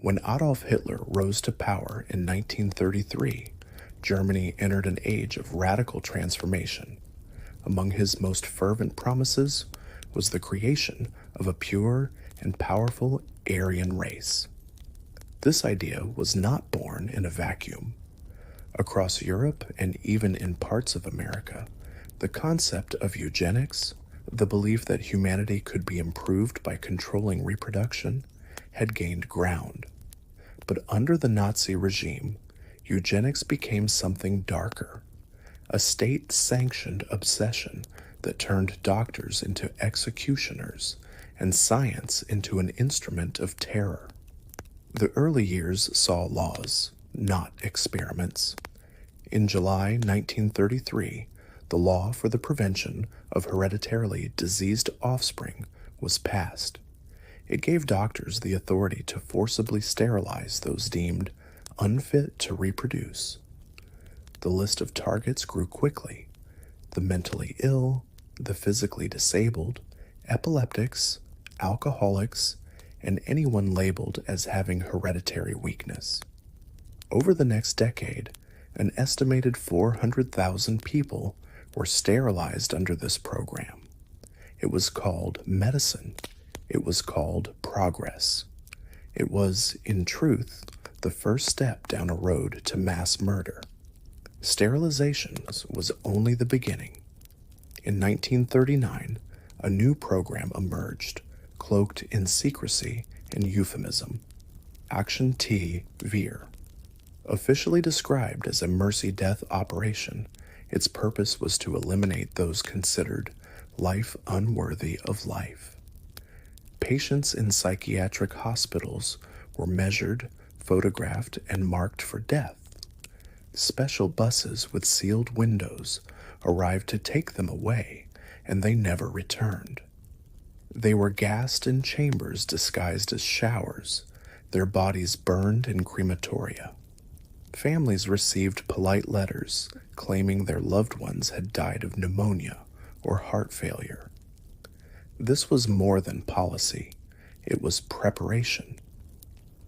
When Adolf Hitler rose to power in 1933, Germany entered an age of radical transformation. Among his most fervent promises was the creation of a pure and powerful Aryan race. This idea was not born in a vacuum. Across Europe and even in parts of America, the concept of eugenics, the belief that humanity could be improved by controlling reproduction, had gained ground. But under the Nazi regime, eugenics became something darker, a state-sanctioned obsession that turned doctors into executioners and science into an instrument of terror. The early years saw laws, not experiments. In July 1933, the law for the prevention of hereditarily diseased offspring was passed. It gave doctors the authority to forcibly sterilize those deemed unfit to reproduce. The list of targets grew quickly: the mentally ill, the physically disabled, epileptics, alcoholics, and anyone labeled as having hereditary weakness. Over the next decade, an estimated 400,000 people were sterilized under this program. It was called medicine. It was called progress. It was, in truth, the first step down a road to mass murder. Sterilization was only the beginning. In 1939, a new program emerged, cloaked in secrecy and euphemism: Action T. Vir. Officially described as a mercy death operation, its purpose was to eliminate those considered life unworthy of life. Patients in psychiatric hospitals were measured, photographed, and marked for death. Special buses with sealed windows arrived to take them away, and they never returned. They were gassed in chambers disguised as showers, their bodies burned in crematoria. Families received polite letters claiming their loved ones had died of pneumonia or heart failure. This was more than policy. It was preparation.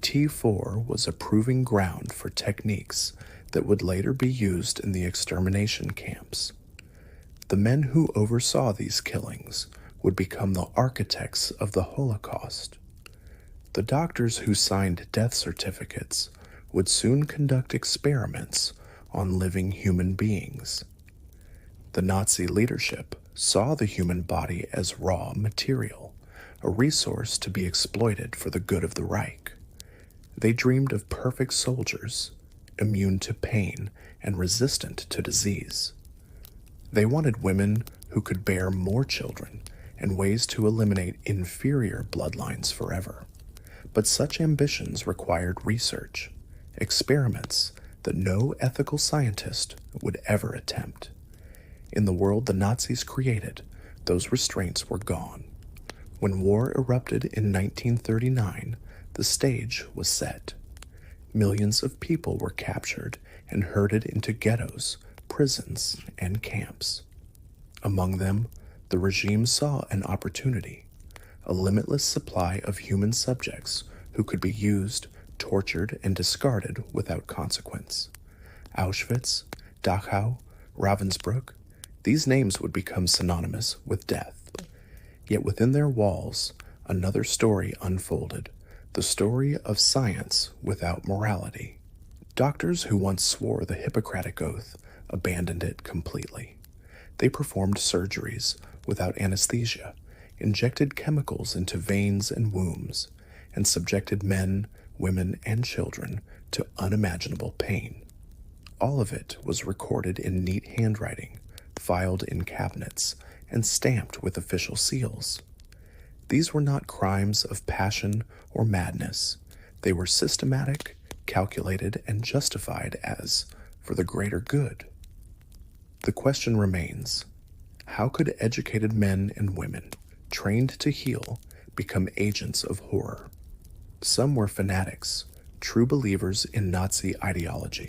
T4 was a proving ground for techniques that would later be used in the extermination camps. The men who oversaw these killings would become the architects of the Holocaust. The doctors who signed death certificates would soon conduct experiments on living human beings. The Nazi leadership saw the human body as raw material, a resource to be exploited for the good of the Reich. They dreamed of perfect soldiers, immune to pain and resistant to disease. They wanted women who could bear more children and ways to eliminate inferior bloodlines forever. But such ambitions required research, experiments that no ethical scientist would ever attempt. In the world the Nazis created, those restraints were gone. When war erupted in 1939, the stage was set. Millions of people were captured and herded into ghettos, prisons, and camps. Among them, the regime saw an opportunity: a limitless supply of human subjects who could be used, tortured, and discarded without consequence. Auschwitz, Dachau, Ravensbrück, these names would become synonymous with death. Yet within their walls, another story unfolded: the story of science without morality. Doctors who once swore the Hippocratic Oath abandoned it completely. They performed surgeries without anesthesia, injected chemicals into veins and wombs, and subjected men, women, and children to unimaginable pain. All of it was recorded in neat handwriting, filed in cabinets, and stamped with official seals. These were not crimes of passion or madness. They were systematic, calculated, and justified as for the greater good. The question remains: how could educated men and women, trained to heal, become agents of horror? Some were fanatics, true believers in Nazi ideology.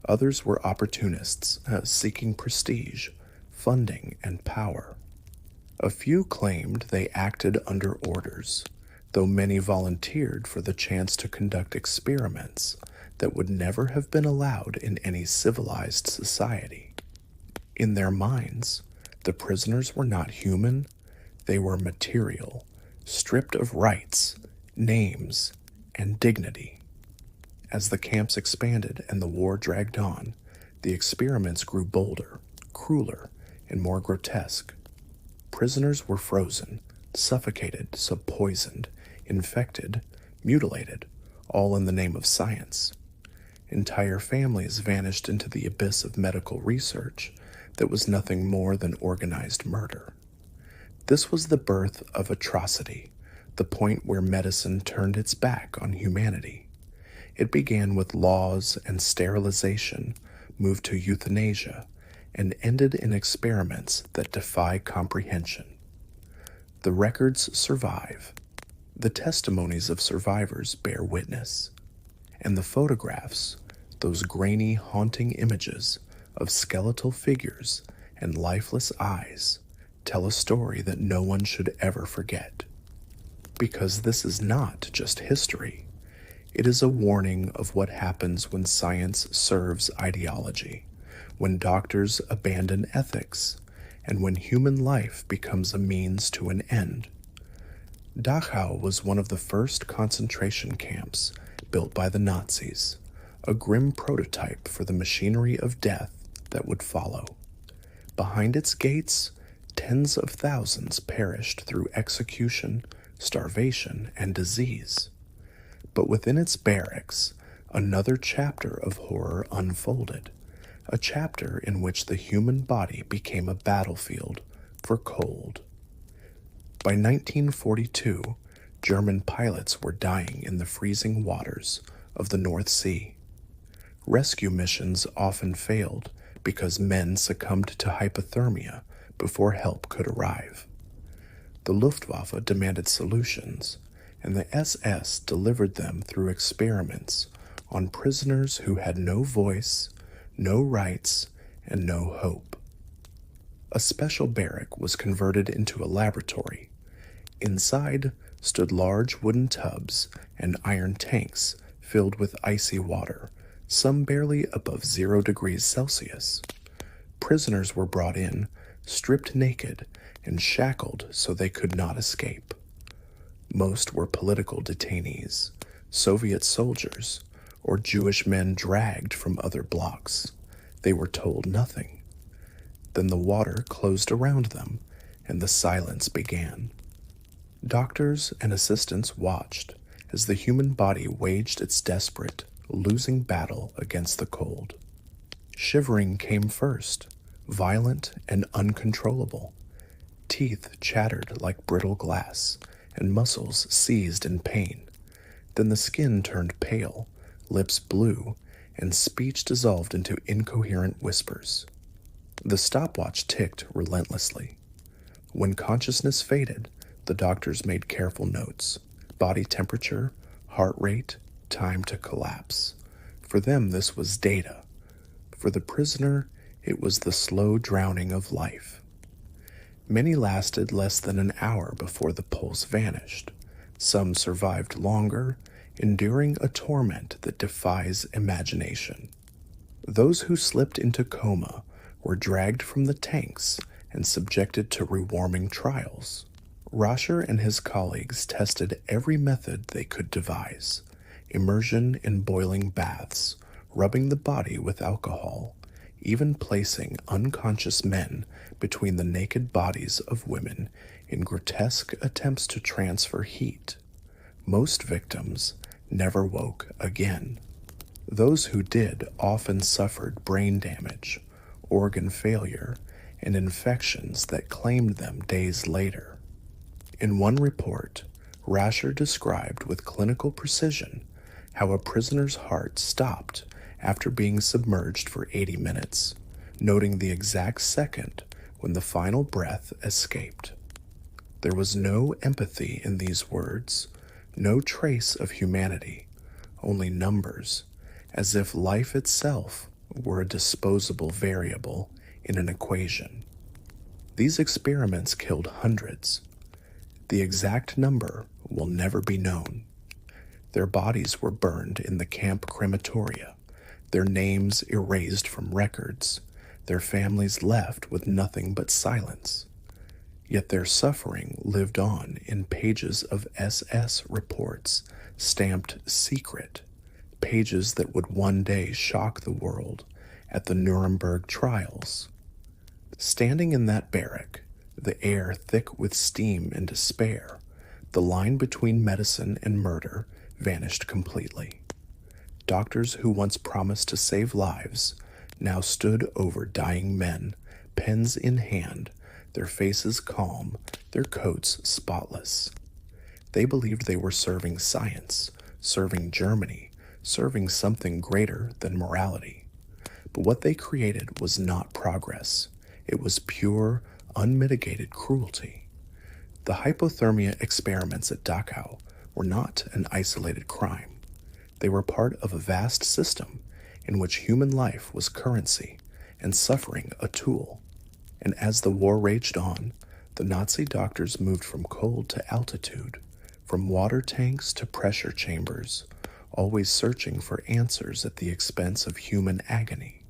Others were opportunists, seeking prestige, funding, and power. A few claimed they acted under orders. though many volunteered for the chance to conduct experiments that would never have been allowed in any civilized society. In their minds, the prisoners were not human, they were material, stripped of rights, names, and dignity. As the camps expanded and the war dragged on, the experiments grew bolder, crueler, and more grotesque. Prisoners were frozen, suffocated, poisoned, infected, mutilated, all in the name of science. Entire families vanished into the abyss of medical research that was nothing more than organized murder. This was the birth of atrocity, the point where medicine turned its back on humanity. It began with laws and sterilization, moved to euthanasia, and ended in experiments that defy comprehension. The records survive. The testimonies of survivors bear witness. And the photographs, those grainy, haunting images of skeletal figures and lifeless eyes, tell a story that no one should ever forget. Because this is not just history. It is a warning of what happens when science serves ideology, when doctors abandon ethics, and when human life becomes a means to an end. Dachau was one of the first concentration camps built by the Nazis, a grim prototype for the machinery of death that would follow. Behind its gates, tens of thousands perished through execution, starvation, and disease. But within its barracks, another chapter of horror unfolded, a chapter in which the human body became a battlefield for cold. By 1942, German pilots were dying in the freezing waters of the North Sea. Rescue missions often failed because men succumbed to hypothermia before help could arrive. The Luftwaffe demanded solutions, and the SS delivered them through experiments on prisoners who had no voice, no rights, and no hope. A special barrack was converted into a laboratory. Inside stood large wooden tubs and iron tanks filled with icy water, some barely above 0 degrees Celsius. Prisoners were brought in, stripped naked, and shackled so they could not escape. Most were political detainees, Soviet soldiers, or Jewish men dragged from other blocks. They were told nothing. Then the water closed around them, and the silence began. Doctors and assistants watched as the human body waged its desperate, losing battle against the cold. Shivering came first, violent and uncontrollable. Teeth chattered like brittle glass, and muscles seized in pain. Then the skin turned pale, lips blue, and speech dissolved into incoherent whispers. The stopwatch ticked relentlessly. When consciousness faded, the doctors made careful notes: body temperature, heart rate, time to collapse. For them, this was data. For the prisoner, it was the slow drowning of life. Many lasted less than an hour before the pulse vanished. Some survived longer, enduring a torment that defies imagination. Those who slipped into coma were dragged from the tanks and subjected to rewarming trials. Rascher and his colleagues tested every method they could devise: immersion in boiling baths, rubbing the body with alcohol, even placing unconscious men between the naked bodies of women in grotesque attempts to transfer heat. Most victims never woke again. Those who did often suffered brain damage, organ failure, and infections that claimed them days later. In one report, Rascher described with clinical precision how a prisoner's heart stopped after being submerged for 80 minutes, noting the exact second when the final breath escaped. There was no empathy in these words, no trace of humanity, only numbers, as if life itself were a disposable variable in an equation. These experiments killed hundreds. The exact number will never be known. Their bodies were burned in the camp crematoria, their names erased from records, their families left with nothing but silence. Yet their suffering lived on in pages of SS reports stamped secret, pages that would one day shock the world at the Nuremberg trials. Standing in that barrack, the air thick with steam and despair, the line between medicine and murder vanished completely. Doctors who once promised to save lives now stood over dying men, pens in hand, their faces calm, their coats spotless. They believed they were serving science, serving Germany, serving something greater than morality. But what they created was not progress. It was pure, unmitigated cruelty. The hypothermia experiments at Dachau were not an isolated crime. They were part of a vast system in which human life was currency and suffering a tool. And as the war raged on, the Nazi doctors moved from cold to altitude, from water tanks to pressure chambers, always searching for answers at the expense of human agony.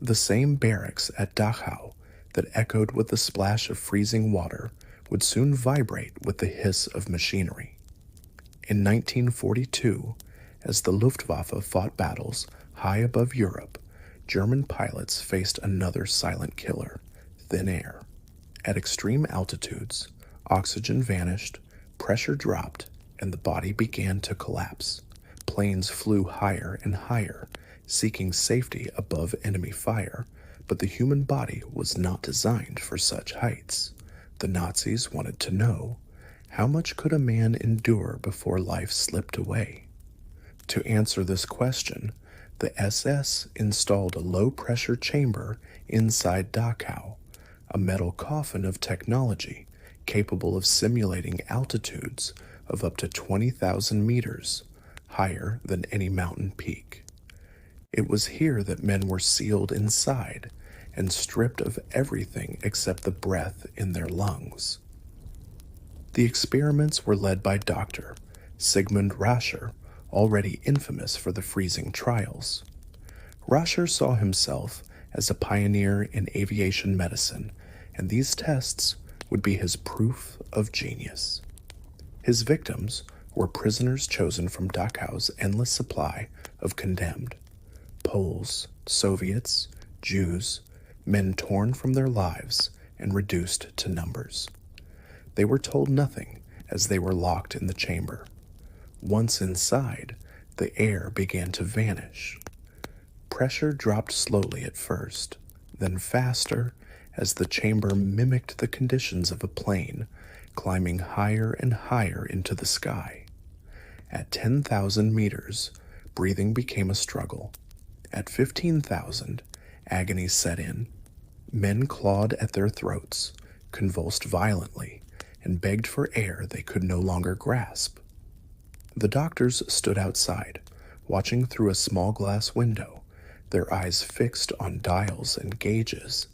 The same barracks at Dachau that echoed with the splash of freezing water would soon vibrate with the hiss of machinery. In 1942, as the Luftwaffe fought battles high above Europe, German pilots faced another silent killer, thin air. At extreme altitudes, oxygen vanished, pressure dropped, and the body began to collapse. Planes flew higher and higher, seeking safety above enemy fire, but the human body was not designed for such heights. The Nazis wanted to know, how much could a man endure before life slipped away? To answer this question, the SS installed a low-pressure chamber inside Dachau, a metal coffin of technology capable of simulating altitudes of up to 20,000 meters, higher than any mountain peak. It was here that men were sealed inside and stripped of everything except the breath in their lungs. The experiments were led by Dr. Sigmund Rascher, already infamous for the freezing trials. Rascher saw himself as a pioneer in aviation medicine, and these tests would be his proof of genius. His victims were prisoners chosen from Dachau's endless supply of condemned. Poles, Soviets, Jews, men torn from their lives and reduced to numbers. They were told nothing as they were locked in the chamber. Once inside, the air began to vanish. Pressure dropped slowly at first, then faster as the chamber mimicked the conditions of a plane, climbing higher and higher into the sky. At 10,000 meters, breathing became a struggle. At 15,000, agony set in. Men clawed at their throats, convulsed violently, and begged for air they could no longer grasp. The doctors stood outside, watching through a small glass window, their eyes fixed on dials and gauges,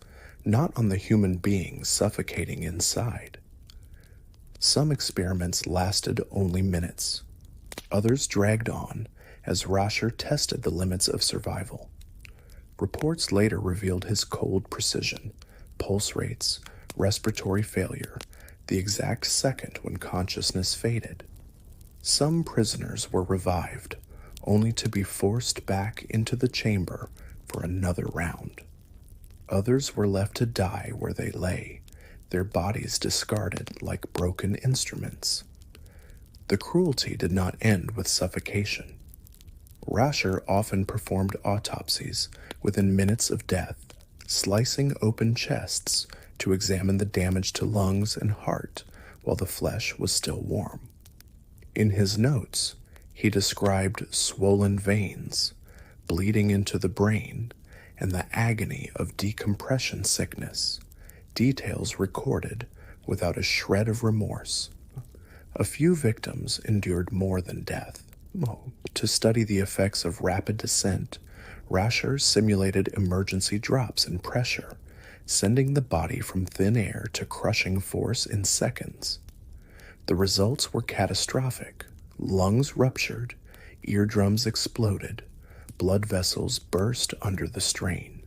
not on the human being suffocating inside. Some experiments lasted only minutes. Others dragged on as Rascher tested the limits of survival. Reports later revealed his cold precision, pulse rates, respiratory failure, the exact second when consciousness faded. Some prisoners were revived, only to be forced back into the chamber for another round. Others were left to die where they lay, their bodies discarded like broken instruments. The cruelty did not end with suffocation. Rascher often performed autopsies within minutes of death, slicing open chests to examine the damage to lungs and heart while the flesh was still warm. In his notes, he described swollen veins, bleeding into the brain, and the agony of decompression sickness, details recorded without a shred of remorse. A few victims endured more than death. To study the effects of rapid descent, Rascher simulated emergency drops in pressure, sending the body from thin air to crushing force in seconds. The results were catastrophic. Lungs ruptured, eardrums exploded, blood vessels burst under the strain.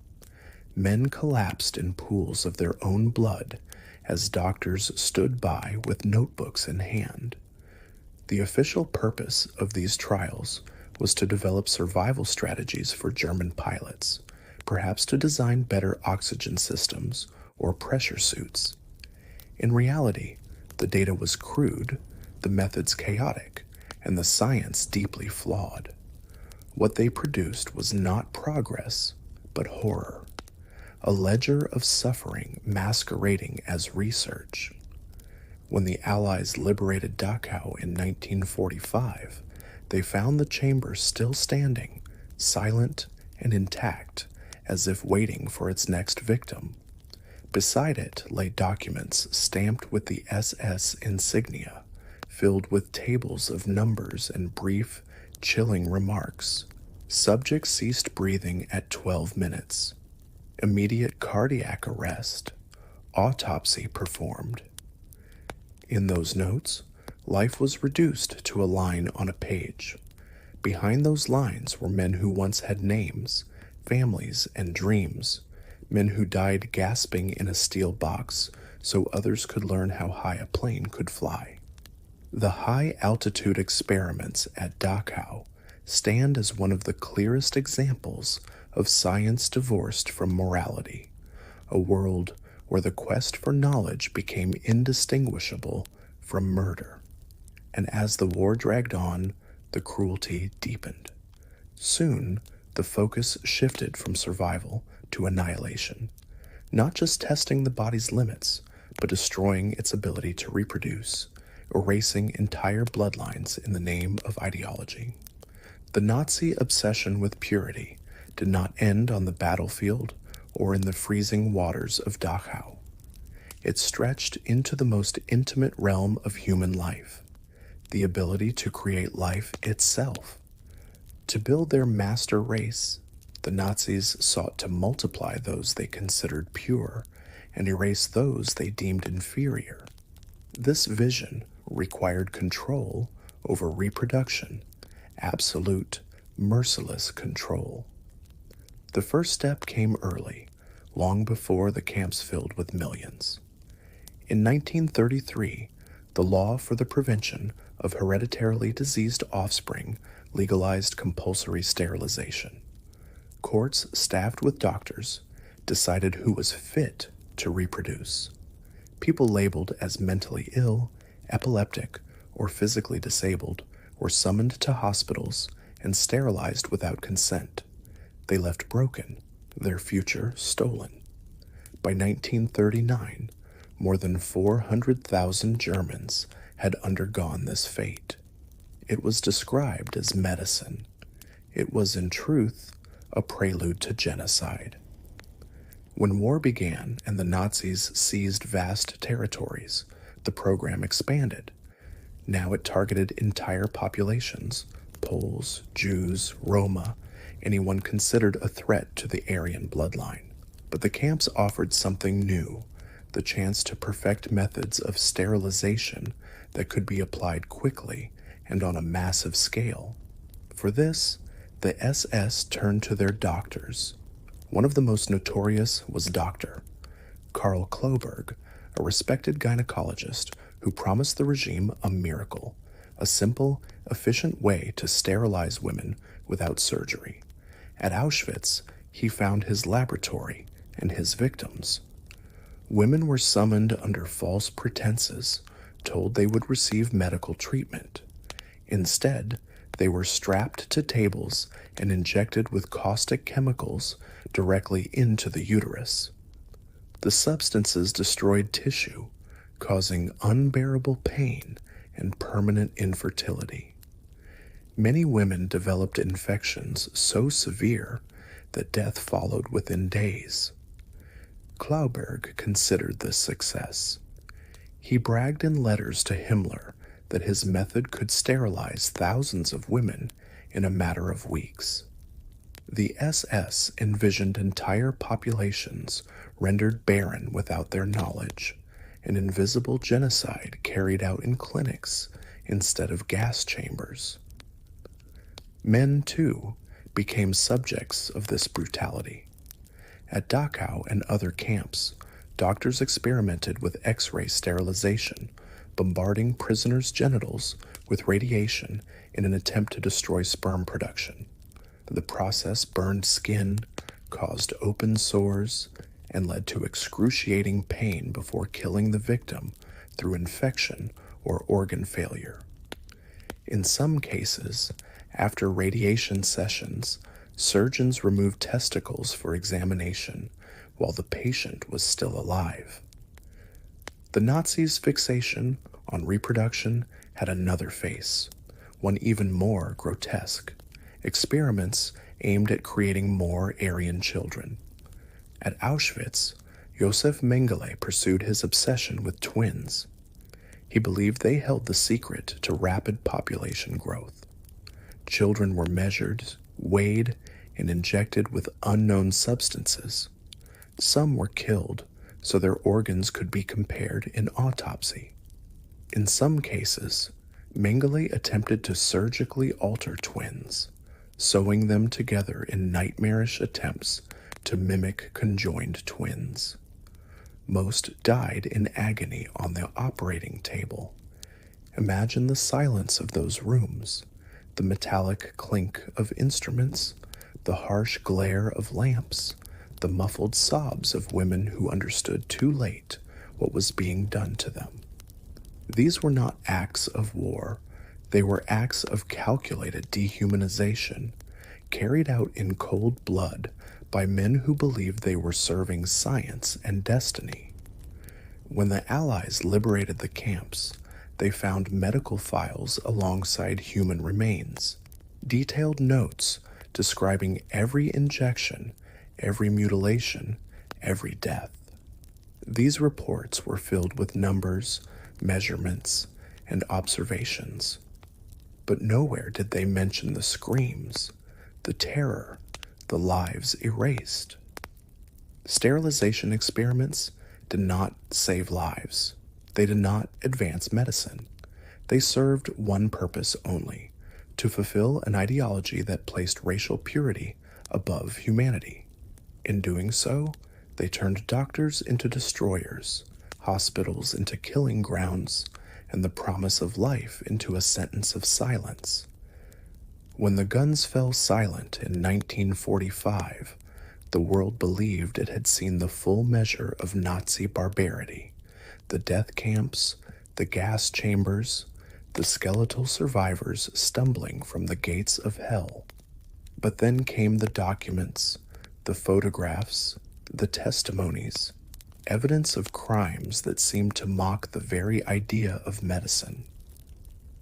Men collapsed in pools of their own blood as doctors stood by with notebooks in hand. The official purpose of these trials was to develop survival strategies for German pilots, perhaps to design better oxygen systems or pressure suits. In reality, the data was crude, the methods chaotic, and the science deeply flawed. What they produced was not progress, but horror, a ledger of suffering masquerading as research. When the Allies liberated Dachau in 1945, they found the chamber still standing, silent and intact, as if waiting for its next victim. Beside it lay documents stamped with the SS insignia, filled with tables of numbers and brief, chilling remarks. Subject ceased breathing at 12 minutes. Immediate cardiac arrest. Autopsy performed. In those notes, life was reduced to a line on a page. Behind those lines were men who once had names, families, and dreams, men who died gasping in a steel box so others could learn how high a plane could fly. The high-altitude experiments at Dachau stand as one of the clearest examples of science divorced from morality, a world where the quest for knowledge became indistinguishable from murder. And as the war dragged on, the cruelty deepened. Soon, the focus shifted from survival to annihilation, not just testing the body's limits, but destroying its ability to reproduce, erasing entire bloodlines in the name of ideology. The Nazi obsession with purity did not end on the battlefield or in the freezing waters of Dachau. It stretched into the most intimate realm of human life, the ability to create life itself. To build their master race, the Nazis sought to multiply those they considered pure and erase those they deemed inferior. This vision required control over reproduction, absolute, merciless control. The first step came early, long before the camps filled with millions. In 1933, the law for the prevention of hereditarily diseased offspring legalized compulsory sterilization. Courts staffed with doctors decided who was fit to reproduce. People labeled as mentally ill, epileptic, or physically disabled were summoned to hospitals and sterilized without consent. They left broken, their future stolen. By 1939, more than 400,000 Germans had undergone this fate. It was described as medicine. It was, in truth, a prelude to genocide. When war began and the Nazis seized vast territories, the program expanded. Now it targeted entire populations, Poles, Jews, Roma, anyone considered a threat to the Aryan bloodline. But the camps offered something new, the chance to perfect methods of sterilization that could be applied quickly and on a massive scale. For this, the SS turned to their doctors. One of the most notorious was Dr. Karl Kloberg, a respected gynecologist who promised the regime a miracle, a simple, efficient way to sterilize women without surgery. At Auschwitz, he found his laboratory and his victims. Women were summoned under false pretenses, told they would receive medical treatment. Instead, they were strapped to tables and injected with caustic chemicals directly into the uterus. The substances destroyed tissue, causing unbearable pain and permanent infertility. Many women developed infections so severe that death followed within days. Klauberg considered this success. He bragged in letters to Himmler that his method could sterilize thousands of women in a matter of weeks. The SS envisioned entire populations rendered barren without their knowledge, an invisible genocide carried out in clinics instead of gas chambers. Men, too, became subjects of this brutality. At Dachau and other camps, doctors experimented with X-ray sterilization, bombarding prisoners' genitals with radiation in an attempt to destroy sperm production. The process burned skin, caused open sores, and led to excruciating pain before killing the victim through infection or organ failure. In some cases, after radiation sessions, surgeons removed testicles for examination while the patient was still alive. The Nazis' fixation on reproduction had another face, one even more grotesque: experiments aimed at creating more Aryan children. At Auschwitz, Josef Mengele pursued his obsession with twins. He believed they held the secret to rapid population growth. Children were measured, weighed, and injected with unknown substances. Some were killed so their organs could be compared in autopsy. In some cases, Mengele attempted to surgically alter twins, sewing them together in nightmarish attempts to mimic conjoined twins. Most died in agony on the operating table. Imagine the silence of those rooms, the metallic clink of instruments, the harsh glare of lamps, the muffled sobs of women who understood too late what was being done to them. These were not acts of war, they were acts of calculated dehumanization, carried out in cold blood by men who believed they were serving science and destiny. When the Allies liberated the camps, they found medical files alongside human remains, detailed notes describing every injection, every mutilation, every death. These reports were filled with numbers, measurements, and observations. But nowhere did they mention the screams, the terror, the lives erased. Sterilization experiments did not save lives. They did not advance medicine. They served one purpose only: to fulfill an ideology that placed racial purity above humanity. In doing so, they turned doctors into destroyers, hospitals into killing grounds, and the promise of life into a sentence of silence. When the guns fell silent in 1945, the world believed it had seen the full measure of Nazi barbarity: the death camps, the gas chambers, the skeletal survivors stumbling from the gates of hell. But then came the documents, the photographs, the testimonies, evidence of crimes that seemed to mock the very idea of medicine.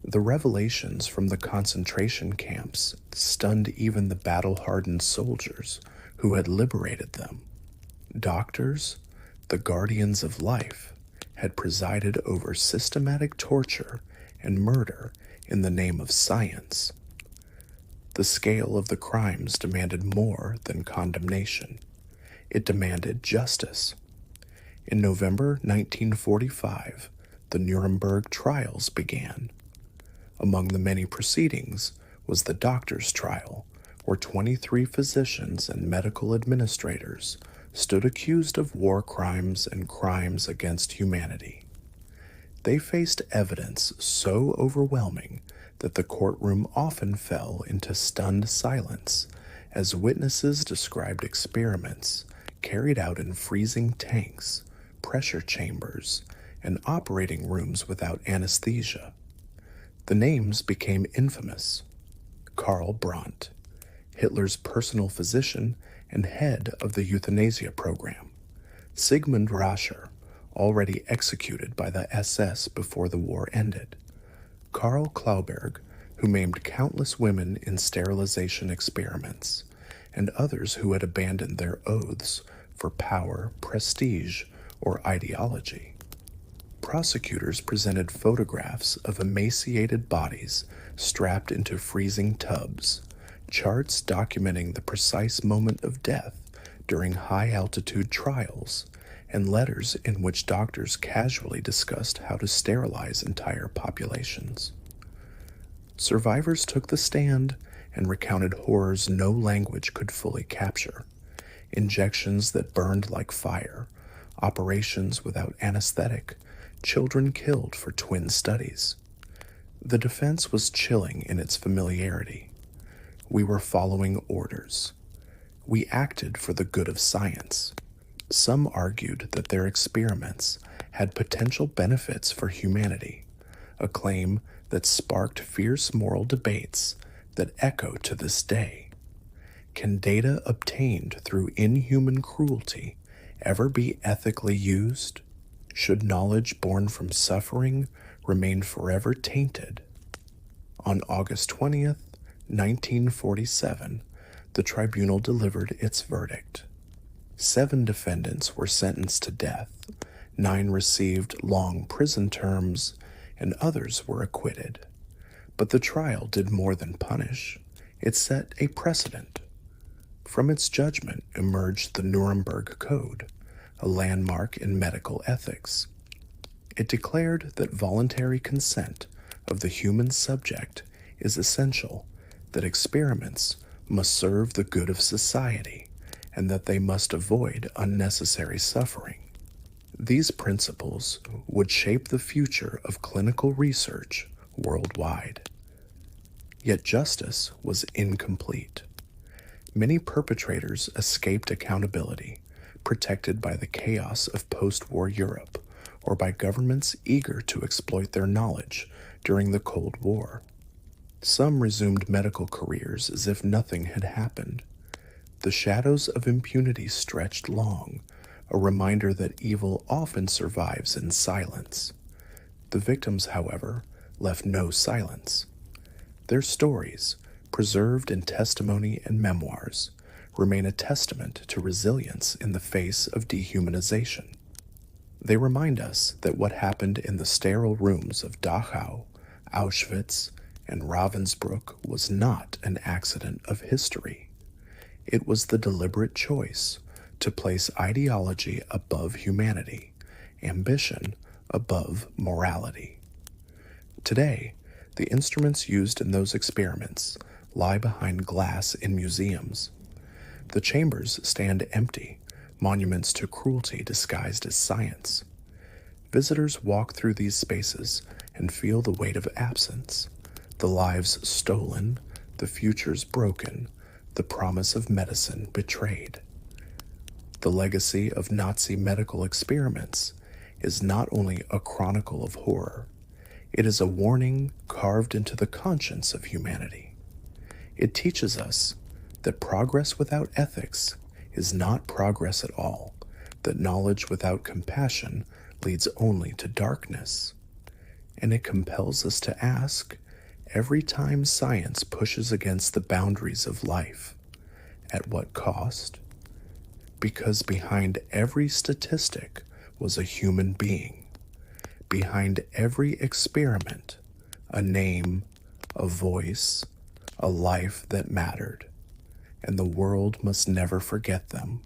The revelations from the concentration camps stunned even the battle-hardened soldiers who had liberated them. Doctors, the guardians of life, had presided over systematic torture and murder in the name of science. The scale of the crimes demanded more than condemnation. It demanded justice. In November 1945, the Nuremberg trials began. Among the many proceedings was the doctors' trial, where 23 physicians and medical administrators stood accused of war crimes and crimes against humanity. They faced evidence so overwhelming that the courtroom often fell into stunned silence as witnesses described experiments carried out in freezing tanks, pressure chambers, and operating rooms without anesthesia. The names became infamous: Karl Brandt, Hitler's personal physician and head of the euthanasia program; Sigmund Rascher, already executed by the SS before the war ended; Karl Klauberg, who maimed countless women in sterilization experiments; and others who had abandoned their oaths for power, prestige, or ideology. Prosecutors presented photographs of emaciated bodies strapped into freezing tubs, charts documenting the precise moment of death during high-altitude trials, and letters in which doctors casually discussed how to sterilize entire populations. Survivors took the stand and recounted horrors no language could fully capture: injections that burned like fire, operations without anesthetic, children killed for twin studies. The defense was chilling in its familiarity. We were following orders. We acted for the good of science. Some argued that their experiments had potential benefits for humanity, a claim that sparked fierce moral debates that echo to this day. Can data obtained through inhuman cruelty ever be ethically used? Should knowledge born from suffering remain forever tainted? On August 20th, 1947, the tribunal delivered its verdict. 7 defendants were sentenced to death, 9 received long prison terms, and others were acquitted. But the trial did more than punish. It set a precedent. From its judgment emerged the Nuremberg Code, a landmark in medical ethics. It declared that voluntary consent of the human subject is essential, that experiments must serve the good of society, and that they must avoid unnecessary suffering. These principles would shape the future of clinical research worldwide. Yet justice was incomplete. Many perpetrators escaped accountability, protected by the chaos of post-war Europe, or by governments eager to exploit their knowledge during the Cold War. Some resumed medical careers as if nothing had happened. The shadows of impunity stretched long, a reminder that evil often survives in silence. The victims, however, left no silence. Their stories, preserved in testimony and memoirs, remain a testament to resilience in the face of dehumanization. They remind us that what happened in the sterile rooms of Dachau, Auschwitz, and Ravensbrück was not an accident of history. It was the deliberate choice to place ideology above humanity, ambition above morality. Today, the instruments used in those experiments lie behind glass in museums. The chambers stand empty, monuments to cruelty disguised as science. Visitors walk through these spaces and feel the weight of absence, the lives stolen, the futures broken, the promise of medicine betrayed. The legacy of Nazi medical experiments is not only a chronicle of horror, it is a warning carved into the conscience of humanity. It teaches us that progress without ethics is not progress at all, that knowledge without compassion leads only to darkness. And it compels us to ask, every time science pushes against the boundaries of life, at what cost? Because behind every statistic was a human being. Behind every experiment, a name, a voice, a life that mattered. And the world must never forget them.